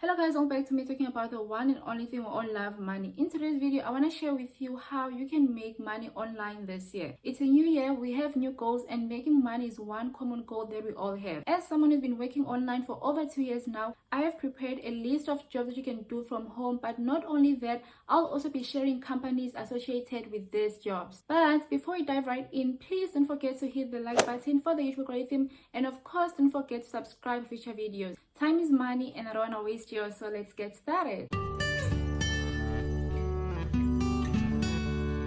Hello guys, welcome back to me talking about the one and only thing we all love, money. In today's video, I want to share with you how you can make money online this year. It's a new year, we have new goals, and making money is one common goal that we all have. As someone who's been working online for over 2 years now, I have prepared a list of jobs that you can do from home. But not only that, I'll also be sharing companies associated with these jobs. But before we dive right in, please don't forget to hit the like button for the YouTube algorithm, and of course don't forget to subscribe for future videos. Time is money and I don't want to waste yours, so let's get started.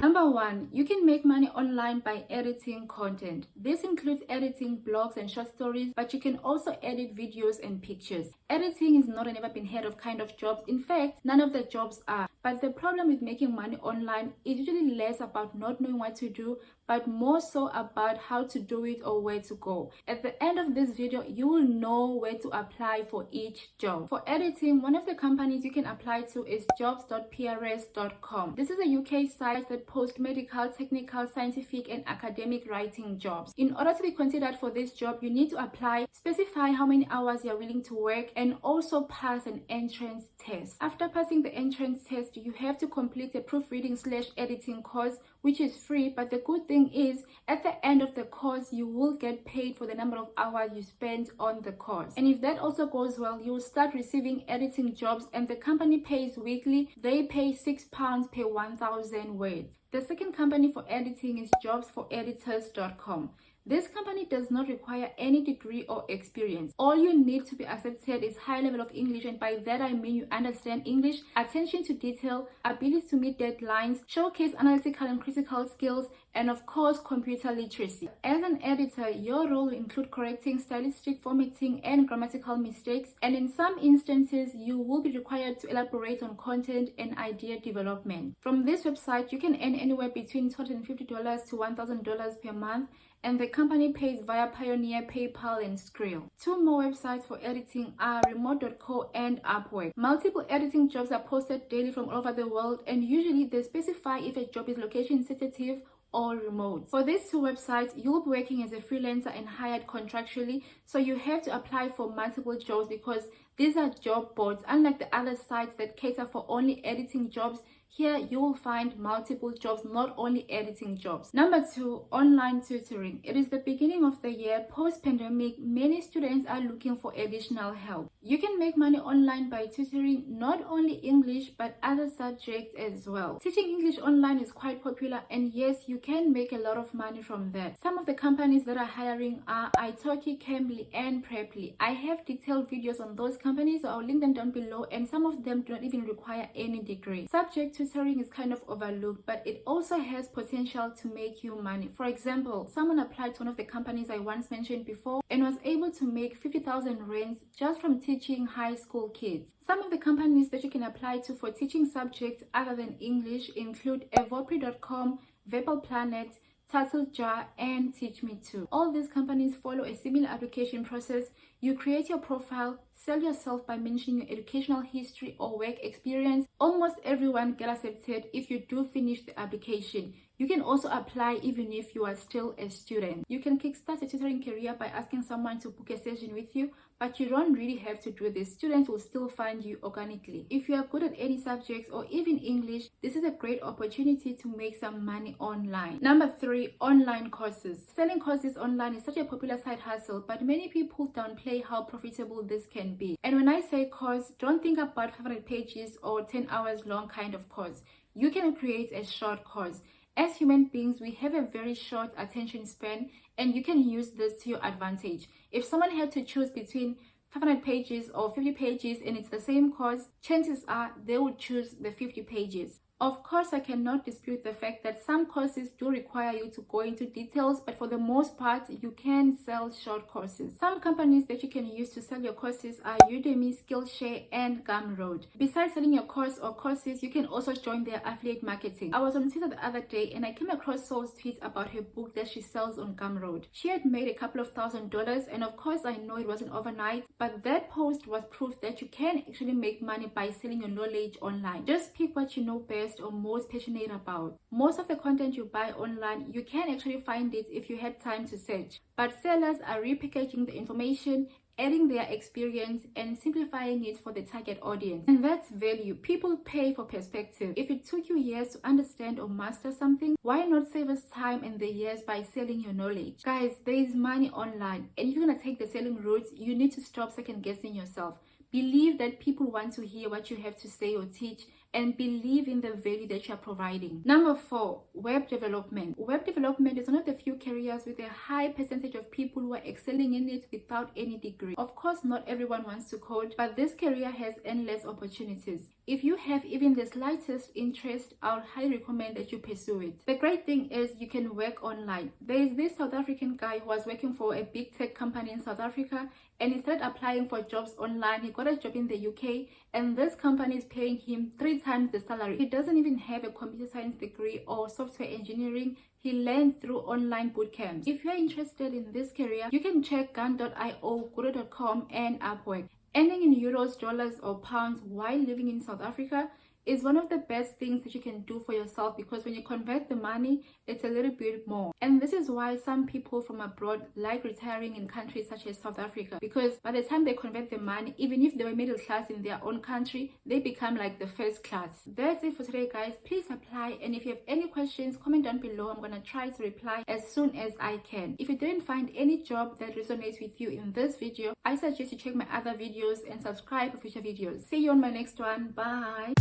Number 1, you can make money online by editing content. This includes editing blogs and short stories, but you can also edit videos and pictures. Editing is not a never been heard of kind of job. In fact, none of the jobs are. But the problem with making money online is usually less about not knowing what to do, but more so about how to do it or where to go. At the end of this video, you will know where to apply for each job. For editing, one of the companies you can apply to is jobs.prs.com. This is a UK site that posts medical, technical, scientific, and academic writing jobs. In order to be considered for this job, you need to apply, specify how many hours you're willing to work, and also pass an entrance test. After passing the entrance test, you have to complete a proofreading/editing course, which is free. But the good thing is, at the end of the course, you will get paid for the number of hours you spent on the course. And if that also goes well, you will start receiving editing jobs, and the company pays weekly. They pay £6 per 1,000 words. The second company for editing is jobsforeditors.com. This company does not require any degree or experience. All you need to be accepted is high level of English, and by that I mean you understand English, attention to detail, ability to meet deadlines, showcase analytical and critical skills, and of course computer literacy. As an editor, your role will include correcting stylistic formatting and grammatical mistakes, and in some instances you will be required to elaborate on content and idea development. From this website, you can earn anywhere between $250 to $1,000 per month, and the company pays via Pioneer, PayPal, and Skrill. Two more websites for editing are remote.co and Upwork. Multiple editing jobs are posted daily from all over the world, and usually they specify if a job is location sensitive or remote. For these two websites, you'll be working as a freelancer and hired contractually, so you have to apply for multiple jobs because these are job boards. Unlike the other sites that cater for only editing jobs, here you will find multiple jobs, not only editing jobs. Number 2, online tutoring. It is the beginning of the year. Post-pandemic, many students are looking for additional help. You can make money online by tutoring not only English but other subjects as well. Teaching English online is quite popular, and yes, you can make a lot of money from that. Some of the companies that are hiring are italki, Cambly, and Preply. I have detailed videos on those companies, so I'll link them down below, and some of them do not even require any degree. Subject tutoring is kind of overlooked, but it also has potential to make you money. For example, someone applied to one of the companies I once mentioned before and was able to make 50,000 rands just from teaching high school kids. Some of the companies that you can apply to for teaching subjects other than English include evopri.com, Verbal Planet, TurtleJar, and TeachMe2. All these companies follow a similar application process. You create your profile, sell yourself by mentioning your educational history or work experience. Almost everyone gets accepted if you do finish the application. You can also apply even if you are still a student. You can kickstart a tutoring career by asking someone to book a session with you, but you don't really have to do this. Students will still find you organically. If you are good at any subjects or even English, this is a great opportunity to make some money online. Number 3, online courses. Selling courses online is such a popular side hustle, but many people downplay how profitable this can be. And when I say course, don't think about 500 pages or 10 hours long kind of course. You can create a short course. As human beings, we have a very short attention span, and you can use this to your advantage. If someone had to choose between 500 pages or 50 pages and it's the same course, chances are they will choose the 50 pages. Of course, I cannot dispute the fact that some courses do require you to go into details, but for the most part, you can sell short courses. Some companies that you can use to sell your courses are Udemy, Skillshare, and Gumroad. Besides selling your course or courses, you can also join their affiliate marketing. I was on Twitter the other day and I came across Soul's tweet about her book that she sells on Gumroad. She had made a couple of $1,000s, and of course I know it wasn't overnight, but that post was proof that you can actually make money by selling your knowledge online. Just pick what you know best or most passionate about. Most of the content you buy online, you can actually find it if you had time to search, but sellers are repackaging the information adding their experience and simplifying it for the target audience. And that's value. People pay for perspective. If it took you years to understand or master something, why not save us time and the years by selling your knowledge? Guys, there is money online, and if you're gonna take the selling route, you need to stop second guessing yourself. Believe that people want to hear what you have to say or teach, and believe in the value that you are providing. Number 4, web development. Web development is one of the few careers with a high percentage of people who are excelling in it without any degree. Of course, not everyone wants to code, but this career has endless opportunities. If you have even the slightest interest, I would highly recommend that you pursue it. The great thing is you can work online. There is this South African guy who was working for a big tech company in South Africa, and he started applying for jobs online. He got a job in the UK, and this company is paying him 3 times the salary. He doesn't even have a computer science degree or software engineering. He learned through online boot camps. If you're interested in this career, you can check gun.io, guru.com, and Upwork. Earning in euros, dollars, or pounds while living in South Africa is one of the best things that you can do for yourself, because when you convert the money, it's a little bit more. And this is why some people from abroad like retiring in countries such as South Africa, because by the time they convert the money, even if they were middle class in their own country, they become like the first class. That's it for today, guys. Please apply, and if you have any questions, comment down below. I'm gonna try to reply as soon as I can. If you didn't find any job that resonates with you in this video, I suggest you check my other videos and subscribe for future videos. See you on my next one. Bye.